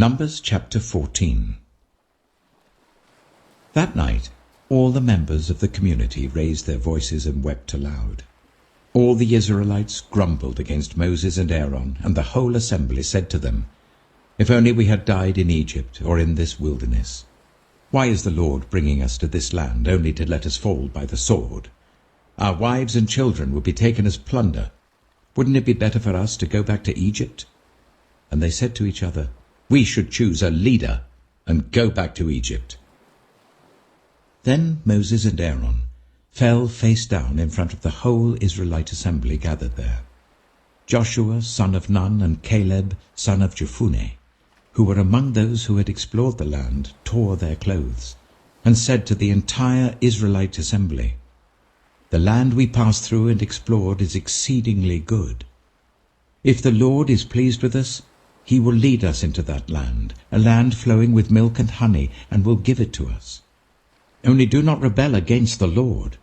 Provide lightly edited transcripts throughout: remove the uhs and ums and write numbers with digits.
Numbers chapter 14. That night all the members of the community raised their voices and wept aloud. All the Israelites grumbled against Moses and Aaron, and the whole assembly said to them, "If only we had died in Egypt or in this wilderness. Why is the Lord bringing us to this land only to let us fall by the sword? Our wives and children would be taken as plunder. Wouldn't it be better for us to go back to Egypt?" And they said to each other, "We should choose a leader and go back to Egypt." Then Moses and Aaron fell face down in front of the whole Israelite assembly gathered there. Joshua son of Nun and Caleb son of Jephunneh, who were among those who had explored the land, tore their clothes, and said to the entire Israelite assembly, "The land we passed through and explored is exceedingly good. If the Lord is pleased with us, he will lead us into that land, a land flowing with milk and honey, and will give it to us. Only do not rebel against the Lord.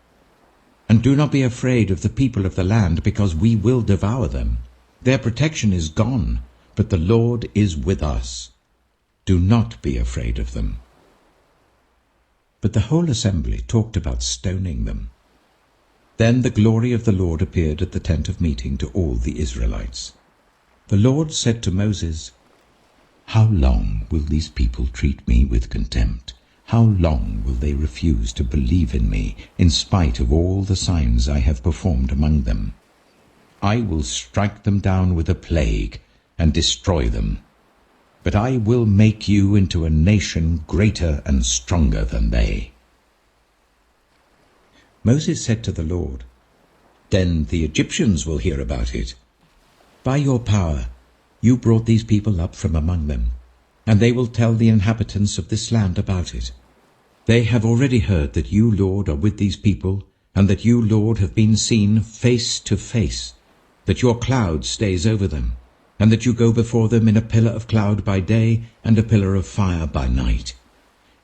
And do not be afraid of the people of the land, because we will devour them. Their protection is gone, but the Lord is with us. Do not be afraid of them." But the whole assembly talked about stoning them. Then the glory of the Lord appeared at the tent of meeting to all the Israelites. The Lord said to Moses, "How long will these people treat me with contempt? How long will they refuse to believe in me, in spite of all the signs I have performed among them? I will strike them down with a plague and destroy them. But I will make you into a nation greater and stronger than they." Moses said to the Lord, "Then the Egyptians will hear about it. By your power you brought these people up from among them, and they will tell the inhabitants of this land about it. They have already heard that you, Lord, are with these people, and that you, Lord, have been seen face to face, that your cloud stays over them, and that you go before them in a pillar of cloud by day and a pillar of fire by night.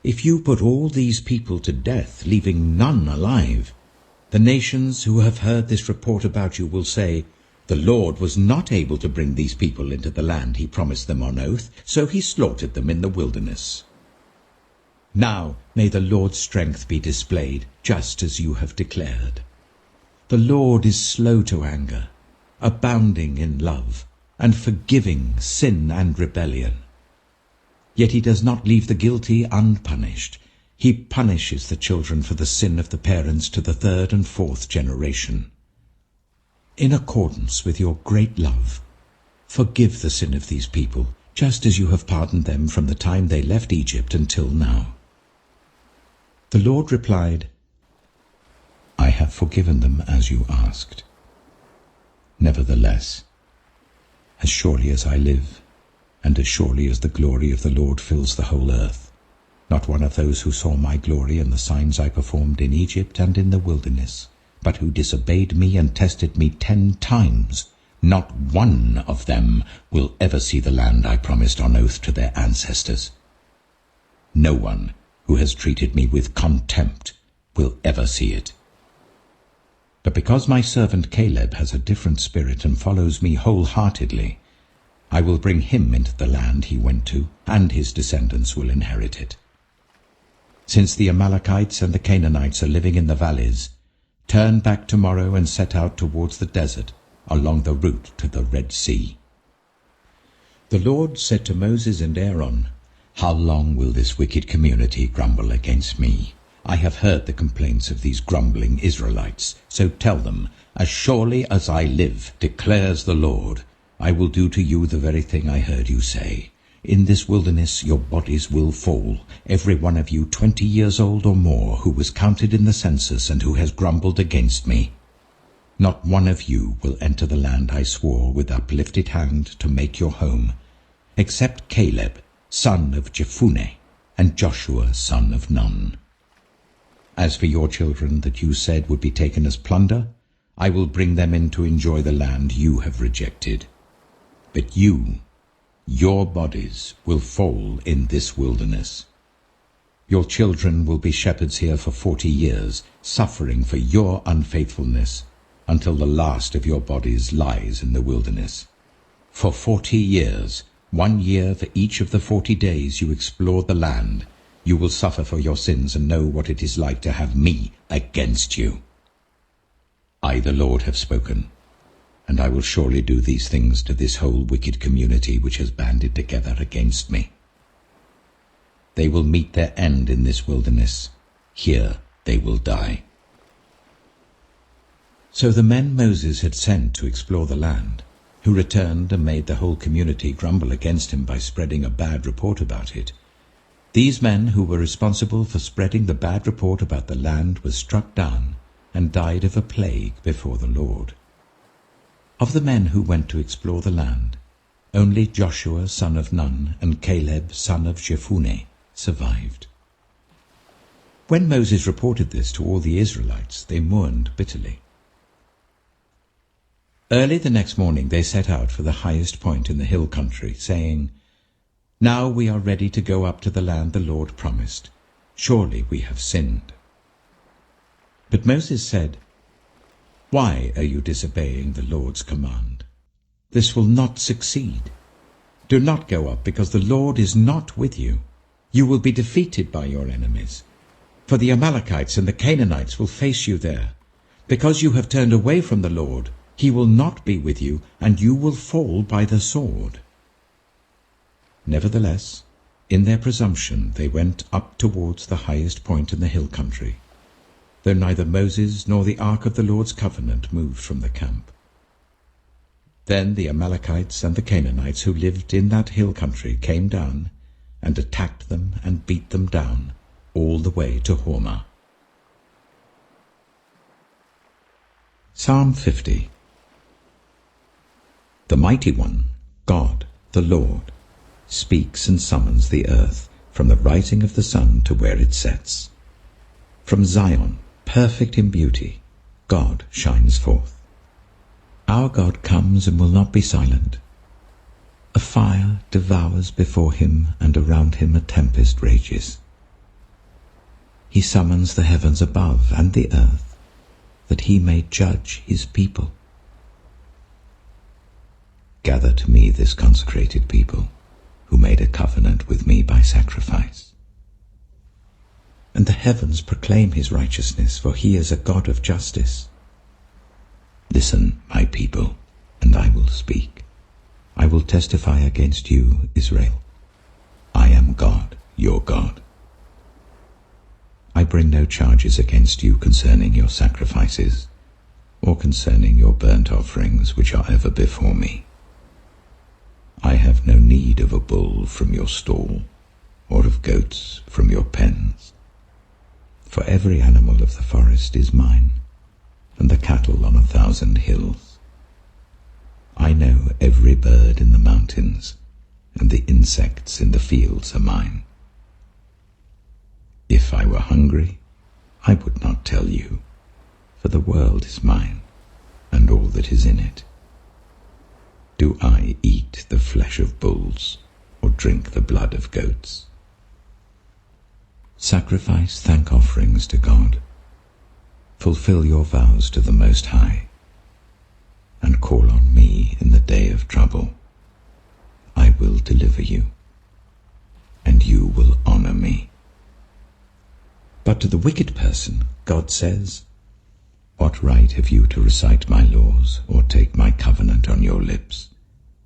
If you put all these people to death, leaving none alive, the nations who have heard this report about you will say, 'The Lord was not able to bring these people into the land he promised them on oath, so he slaughtered them in the wilderness.' Now may the Lord's strength be displayed, just as you have declared. The Lord is slow to anger, abounding in love, and forgiving sin and rebellion. Yet he does not leave the guilty unpunished. He punishes the children for the sin of the parents to the third and fourth generation. In accordance with your great love, forgive the sin of these people, just as you have pardoned them from the time they left Egypt until now." The Lord replied, "I have forgiven them as you asked. Nevertheless, as surely as I live, and as surely as the glory of the Lord fills the whole earth, not one of those who saw my glory and the signs I performed in Egypt and in the wilderness, but who disobeyed me and tested me 10 times, not one of them will ever see the land I promised on oath to their ancestors. No one who has treated me with contempt will ever see it. But because my servant Caleb has a different spirit and follows me wholeheartedly, I will bring him into the land he went to, and his descendants will inherit it. Since the Amalekites and the Canaanites are living in the valleys, turn back tomorrow and set out towards the desert, along the route to the Red Sea." The Lord said to Moses and Aaron, "How long will this wicked community grumble against me? I have heard the complaints of these grumbling Israelites, so tell them, 'As surely as I live, declares the Lord, I will do to you the very thing I heard you say. In this wilderness your bodies will fall, every one of you 20 years old or more, who was counted in the census and who has grumbled against me. Not one of you will enter the land I swore with uplifted hand to make your home, except Caleb, son of Jephunneh, and Joshua, son of Nun. As for your children that you said would be taken as plunder, I will bring them in to enjoy the land you have rejected. But you, your bodies will fall in this wilderness. Your children will be shepherds here for 40 years, suffering for your unfaithfulness, until the last of your bodies lies in the wilderness. For 40 years 1 year for each of the 40 days you explored the land, you will suffer for your sins and know what it is like to have me against you. I, the Lord, have spoken, and I will surely do these things to this whole wicked community which has banded together against me. They will meet their end in this wilderness. Here they will die. So the men Moses had sent to explore the land, who returned and made the whole community grumble against him by spreading a bad report about it, these men who were responsible for spreading the bad report about the land were struck down and died of a plague before the Lord. Of the men who went to explore the land, only Joshua son of Nun and Caleb son of Jephunneh survived. When Moses reported this to all the Israelites, they mourned bitterly. Early the next morning they set out for the highest point in the hill country, saying, "Now we are ready to go up to the land the Lord promised. Surely we have sinned." But Moses said, "Why are you disobeying the Lord's command? This will not succeed. Do not go up, because the Lord is not with you. You will be defeated by your enemies. For the Amalekites and the Canaanites will face you there. Because you have turned away from the Lord, he will not be with you, and you will fall by the sword." Nevertheless, in their presumption they went up towards the highest point in the hill country, though neither Moses nor the ark of the Lord's covenant moved from the camp. Then the Amalekites and the Canaanites who lived in that hill country came down and attacked them and beat them down all the way to Hormah. Psalm 50. The Mighty One, God, the Lord, speaks and summons the earth from the rising of the sun to where it sets. From Zion, perfect in beauty, God shines forth. Our God comes and will not be silent. A fire devours before him, and around him a tempest rages. He summons the heavens above and the earth, that he may judge his people. Gather to me this consecrated people, who made a covenant with me by sacrifice. And the heavens proclaim his righteousness, for he is a God of justice. Listen, my people, and I will speak. I will testify against you, Israel. I am God, your God. I bring no charges against you concerning your sacrifices, or concerning your burnt offerings which are ever before me. I have no need of a bull from your stall, or of goats from your pens. For every animal of the forest is mine, and the cattle on 1,000 hills. I know every bird in the mountains, and the insects in the fields are mine. If I were hungry, I would not tell you, for the world is mine, and all that is in it. Do I eat the flesh of bulls, or drink the blood of goats? Sacrifice thank offerings to God. Fulfill your vows to the Most High, and call on me in the day of trouble. I will deliver you, and you will honor me. But to the wicked person, God says, "What right have you to recite my laws, or take my covenant on your lips?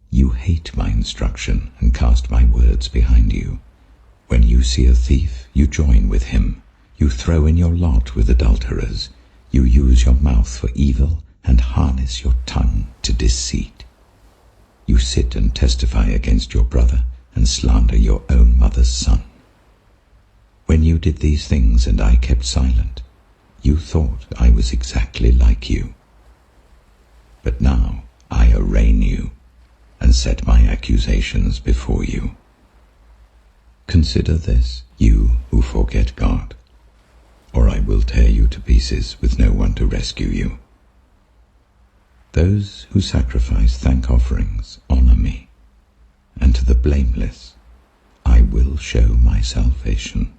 You hate my instruction and cast my words behind you. When you see a thief, you join with him. You throw in your lot with adulterers. You use your mouth for evil and harness your tongue to deceit. You sit and testify against your brother and slander your own mother's son. When you did these things and I kept silent, you thought I was exactly like you. But now I arraign you and set my accusations before you. Consider this, you who forget God, or I will tear you to pieces with no one to rescue you. Those who sacrifice thank offerings honor me, and to the blameless I will show my salvation.